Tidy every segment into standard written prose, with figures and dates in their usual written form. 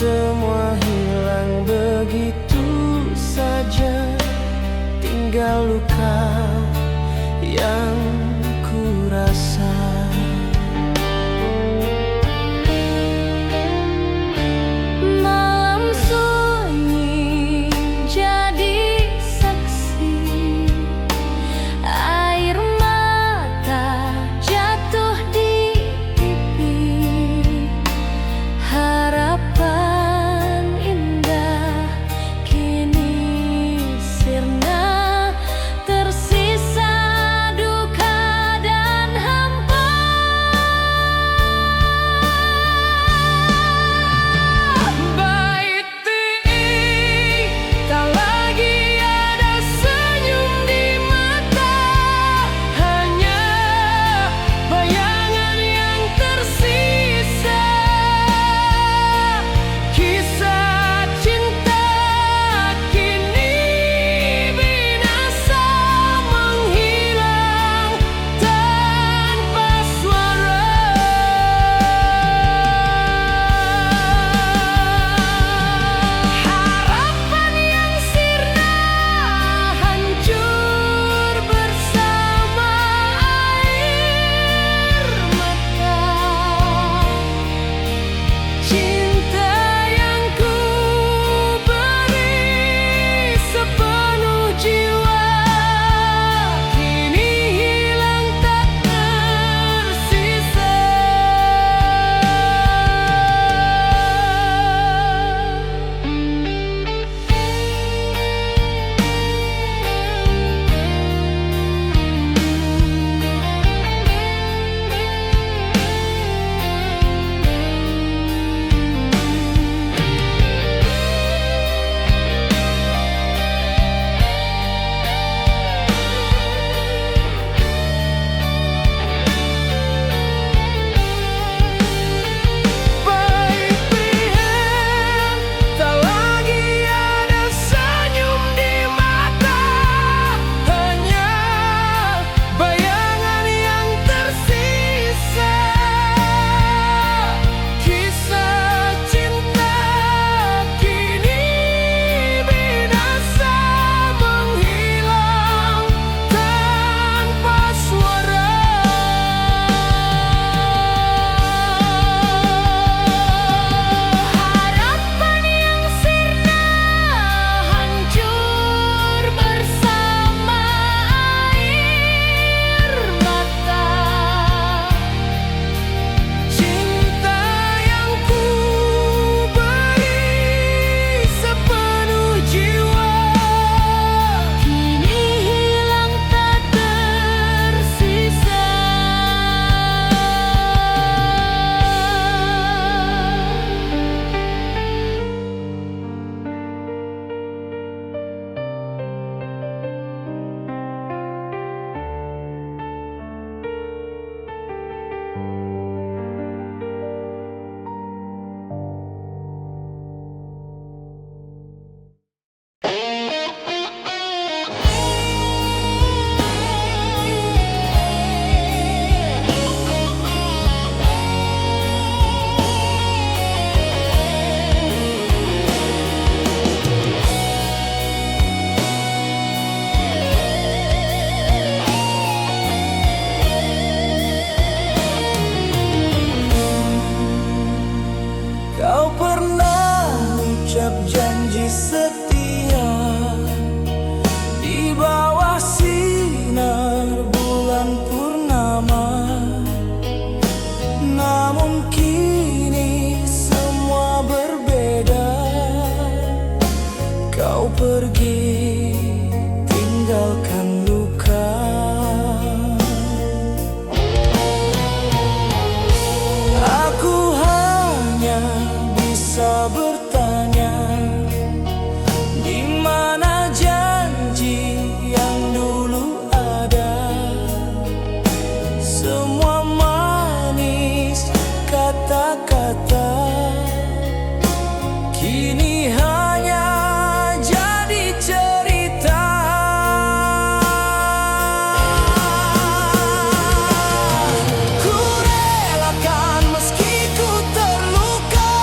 semua hilang begitu saja, tinggal luka yang ku rasa. Malam sunyi jadi saksi, air mata jatuh di pipi, harapan indah kini sirna, tersisa duka dan hampa. Baik tak lagi ada senyum di mata, hanya bayangan yang tersisa. Kisah cinta kini binasa, menghilang tanpa suara. Harapan yang sirna hancur bersama air mata. Cinta yang ku beri sepenuh jiwa, kini hilang tak tersisa. Baik pilihan, tak lagi ada senyum di mata, hanya bayangan yang tersisa. Kisah cinta kini binasa, menghilang tanpa suara. Harapan yang sirna hancur bersama air mata. Cinta yang ku beri sepenuh jiwa, kini hilang tak tersisa. Kau pernah ucap janji setia di bawah sinar bulan purnama, namun kini semua berbeda. Kau pergi tinggalkan luka. Aku hanya bisa bertanya, di mana janji yang dulu ada? Semua manis kata-kata kini hanya jadi cerita. Ku relakan meski ku terluka,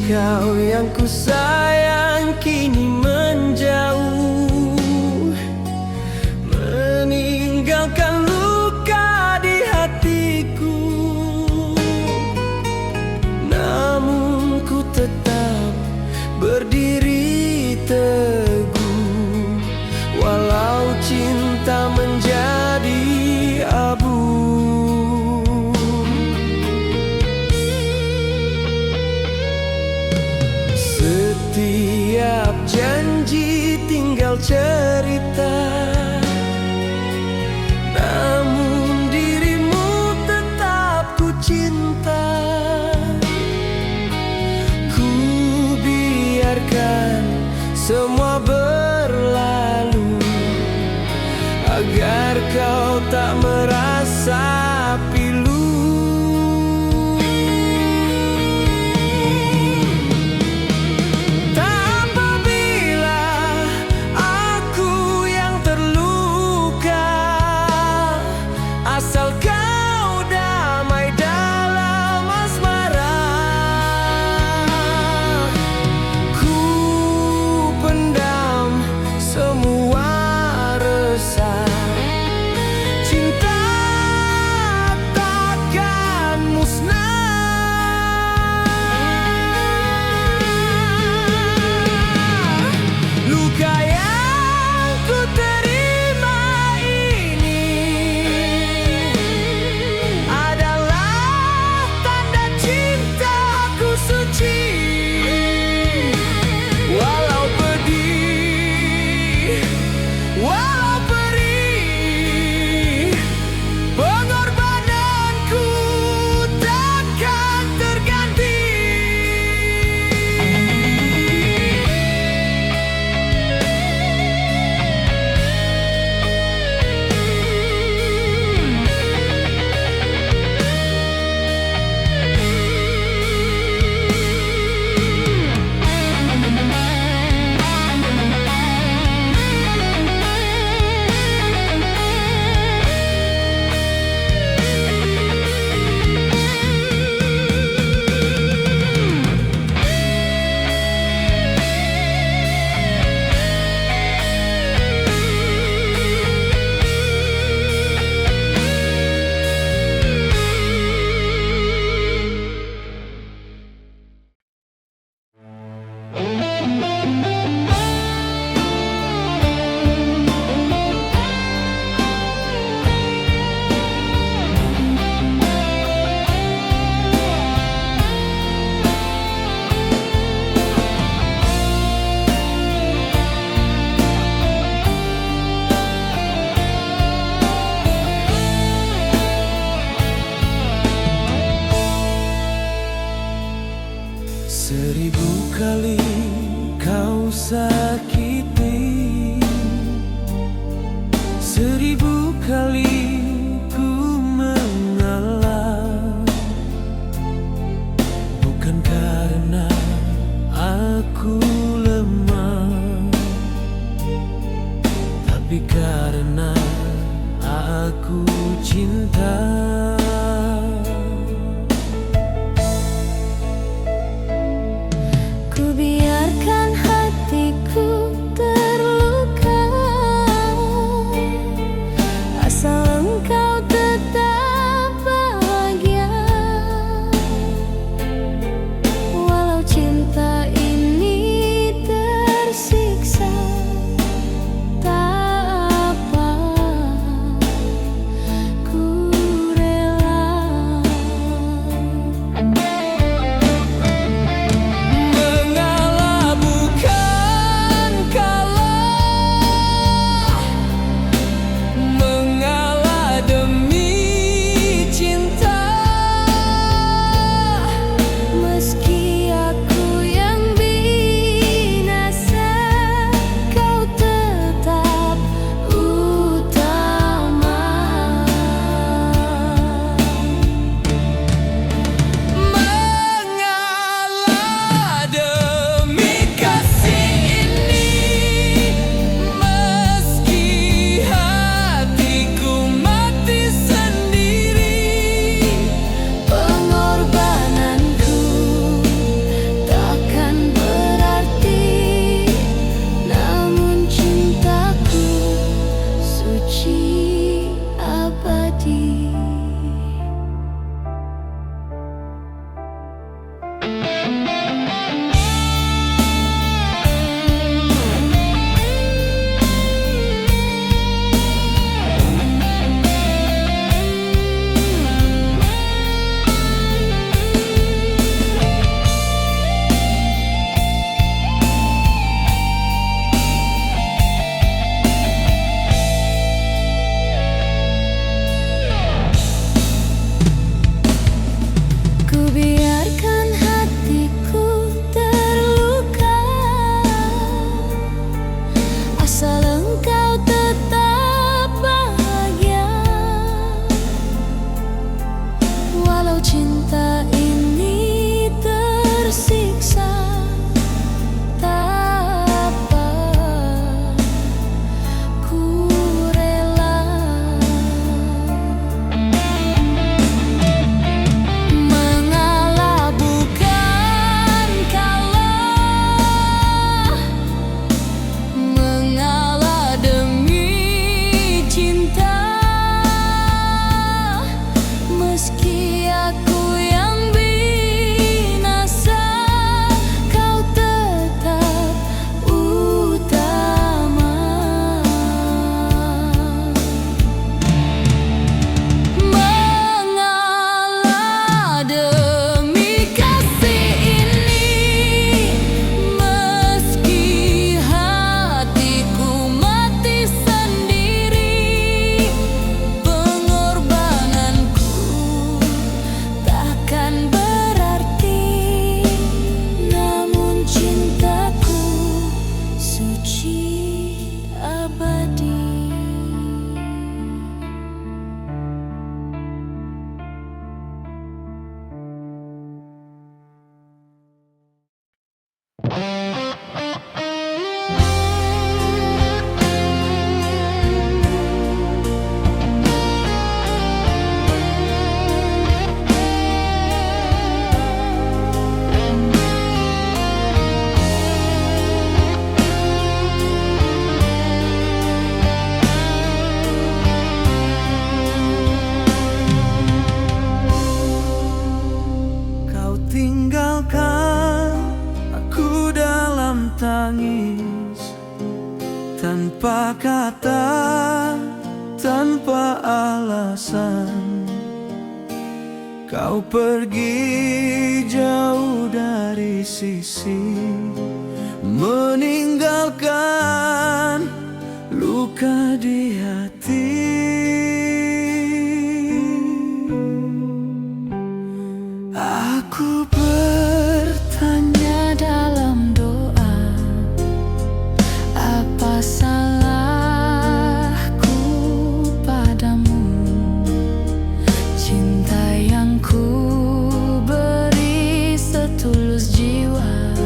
Engkau yang ku sayang kini menjauh, meninggalkan luka di hatiku. Namun ku tetap berdiri teguh, walau cinta menjadi abu. Setiap janji tinggal cerita, namun dirimu tetap ku cinta. Ku biarkan semua berlalu, agar kau tak merasa pilu. Asal kau damai dalam asmara, ku pendam semua resah. Cinta takkan musnah. Luka yang ku terima ini suci, walau pedih, walau perih, pengorbananku takkan terganti. Seribu kali kau sakiti, seribu kali ku mengalah, bukan karena aku lemah, tapi karena aku cinta. Ku biarkan hatiku terluka, asal tangis, tanpa kata, tanpa alasan. Kau pergi jauh dari sisi, meninggalkan luka di hati. Aku bertanya dalam doa, apa salahku padamu? Cinta yang ku beri setulus jiwa,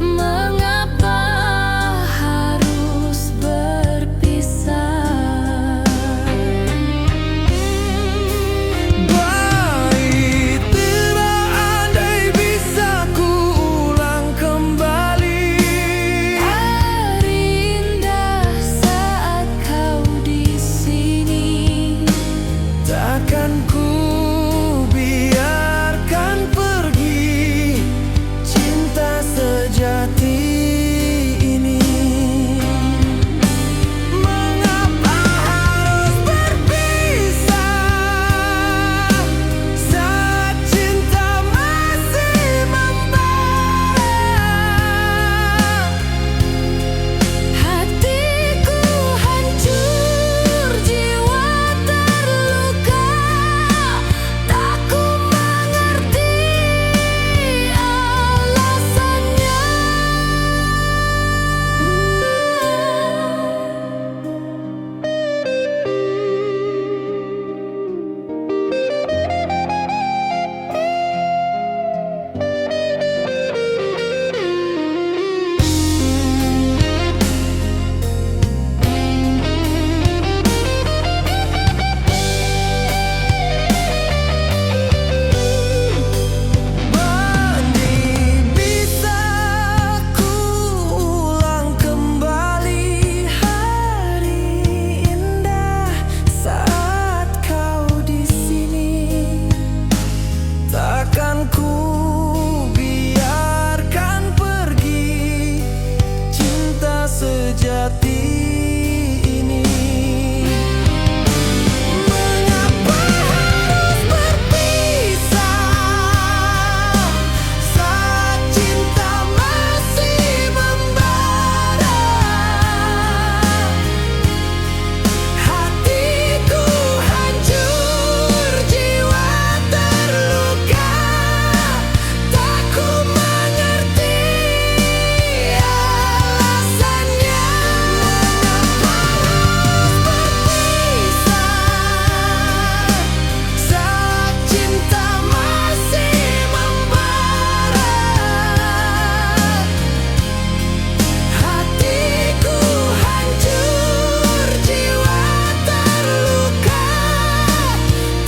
mengapa harus berpisah? Baiklah andai bisa ku ulang kembali hari indah saat kau di sini. Takkan ku biarkan pergi cinta sejati ini. Mengapa harus berpisah saat cinta masih membara? Hatiku hancur, jiwa terluka, tak ku mengerti alasannya. Andai bisa ku ulang kembali hari indah saat kau di sini. Takkan ku biarkan pergi cinta sejati ini. Mengapa harus berpisah saat cinta masih membara? Hatiku hancur, jiwa terluka, tak ku mengerti alasannya. Mengapa harus berpisah saat cinta masih membara? Hatiku hancur, jiwa terluka,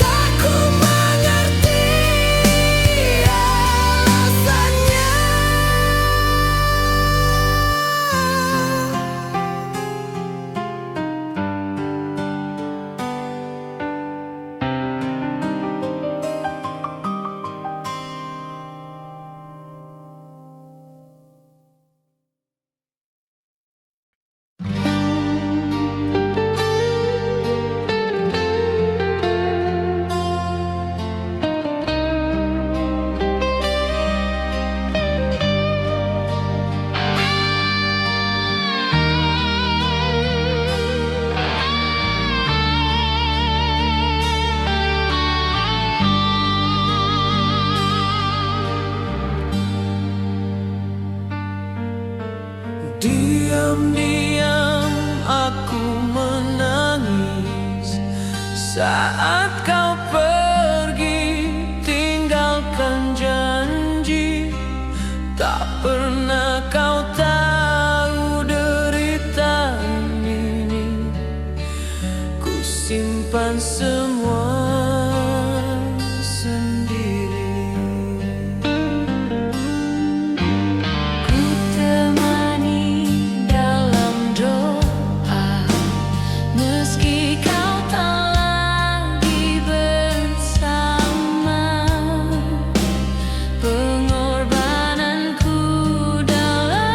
tak ku mengerti alasannya. Diam-diam aku menangis saat kau pergi, tinggalkan janji. Tak pernah kau tahu derita ini, ku simpan semua sendiri. Ku temani dalam doa, meski kau tak lagi bersama. Pengorbananku dalam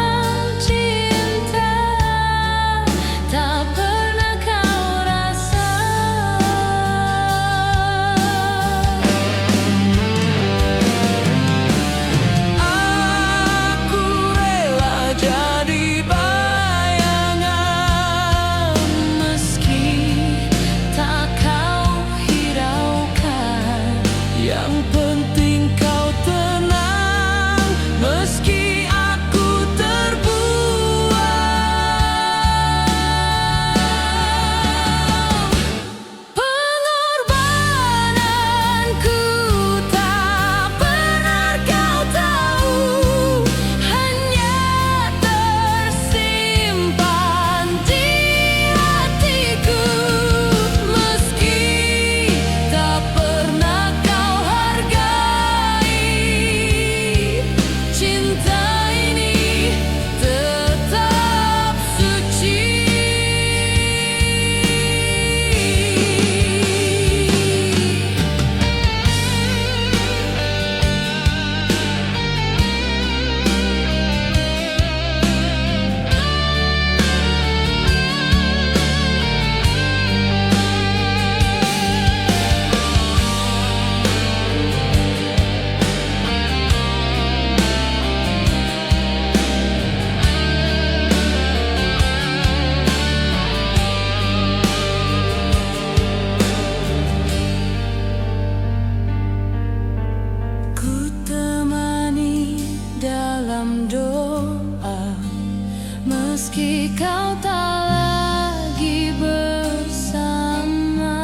meski kau tak lagi bersama.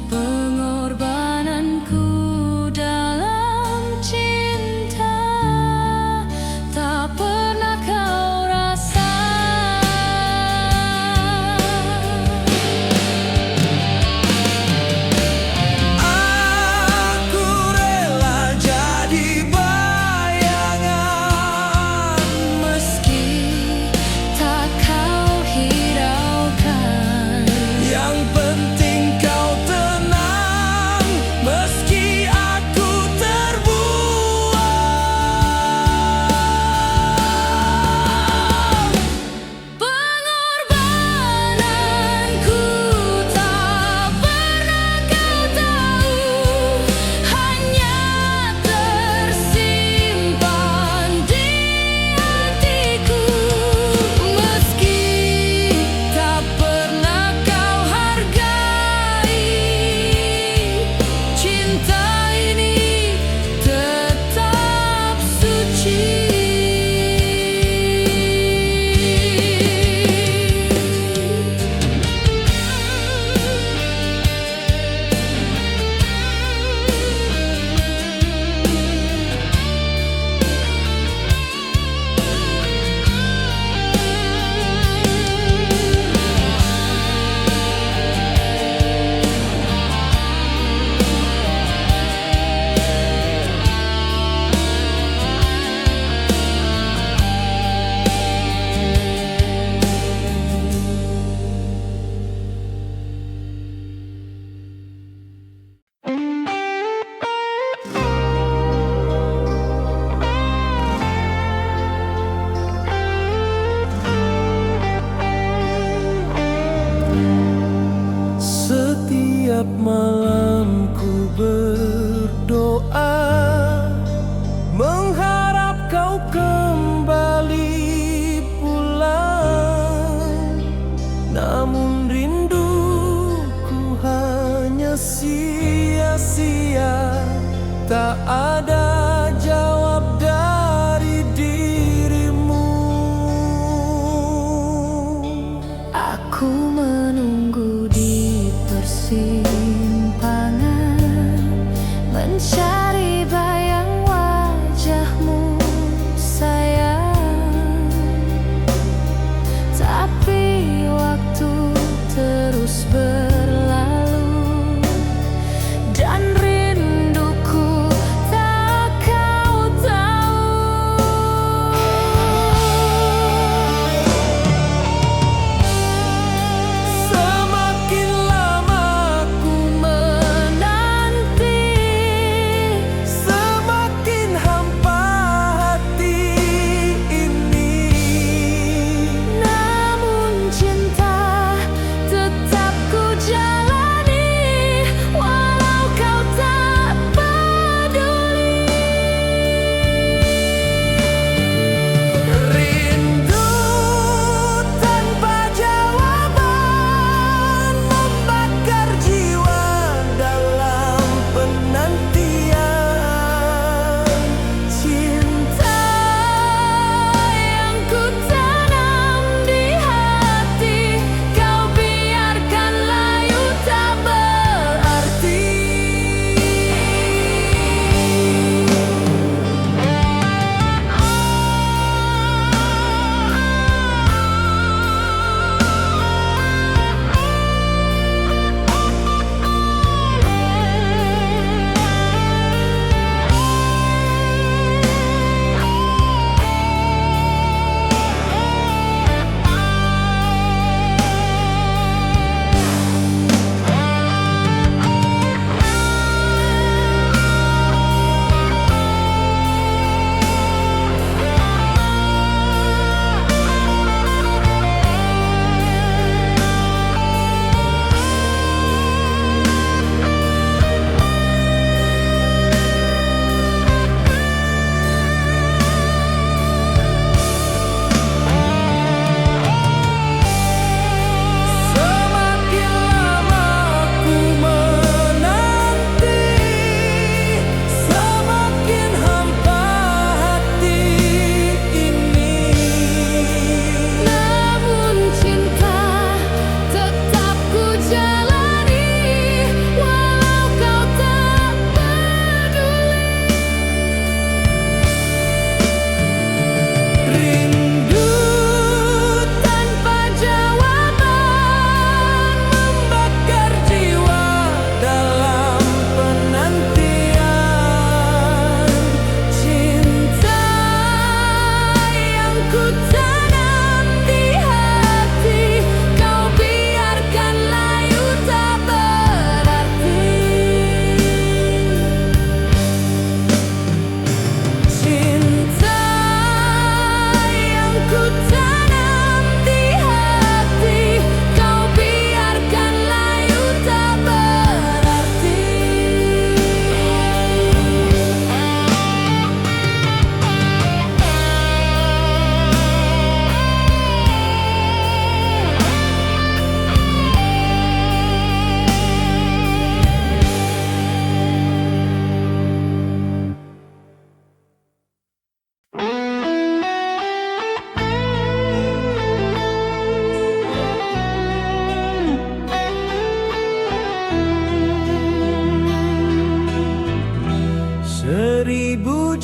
Pengorbananku dalam cinta tak pernah kau rasa. Aku rela jadi bayangan Meski tak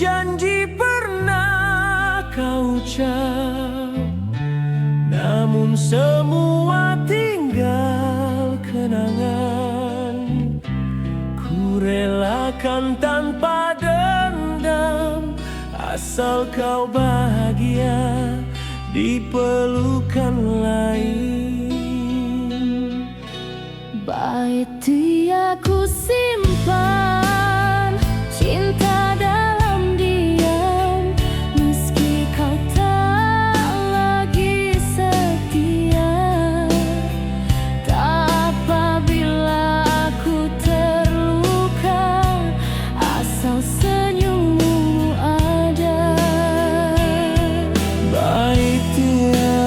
janji pernah kau ucap, namun semua tinggal kenangan. Ku relakan tanpa dendam, asal kau bahagia di pelukan lain. Baiti aku simpan cinta dalam diam, meski kau tak lagi setia. Tak apa bila aku terluka, asal senyummu ada. Baiknya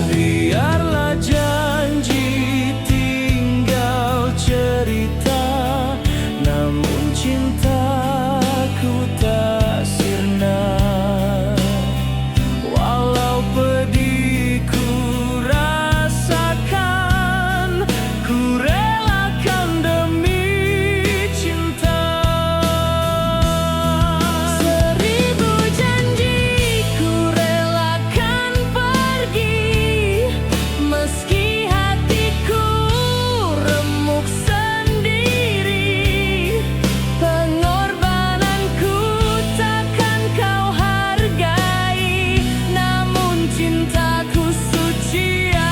biarlah janji tinggal cerita, namun cintaku tak sirna. Walau pedih ku rasakan, ku relakan demi cinta. Seribu janji ku relakan pergi, meski hatiku remuk sendiri. Pengorbananku takkan kau hargai, namun cintaku suci abadi.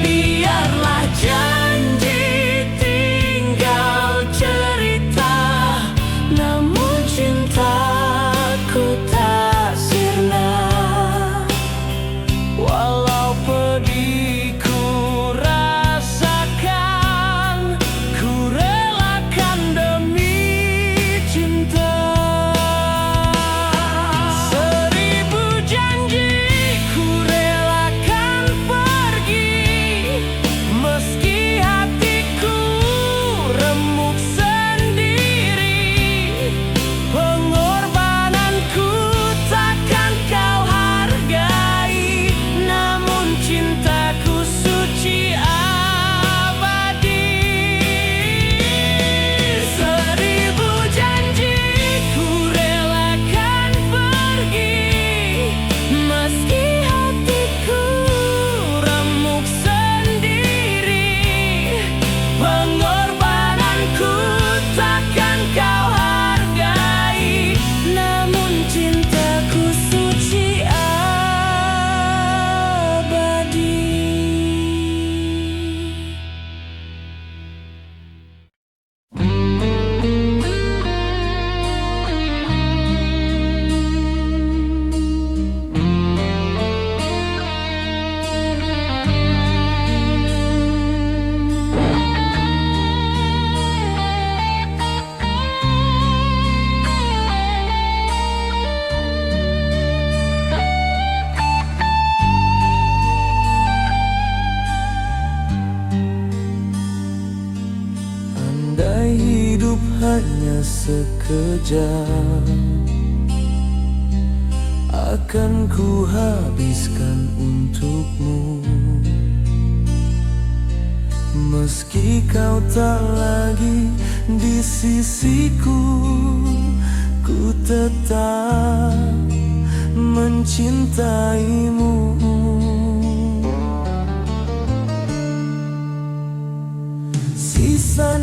Biarlah janji tinggal cerita, namun cintaku tak sirna. Walau pedih ku rasakan, ku relakan demi cinta. Seribu janji ku relakan pergi, meski hatiku remuk sendiri. Pengorbananku takkan kau hargai, namun cintaku suci abadi. Seribu janji ku relakan pergi, meski hatiku remuk sendiri. Pengorbananku takkan kau hargai, namun cintaku suci abadi. Andai hidup hanya sekejap, akan ku habiskan untukmu. Meski kau tak lagi di sisiku, ku tetap mencintaimu. Sisa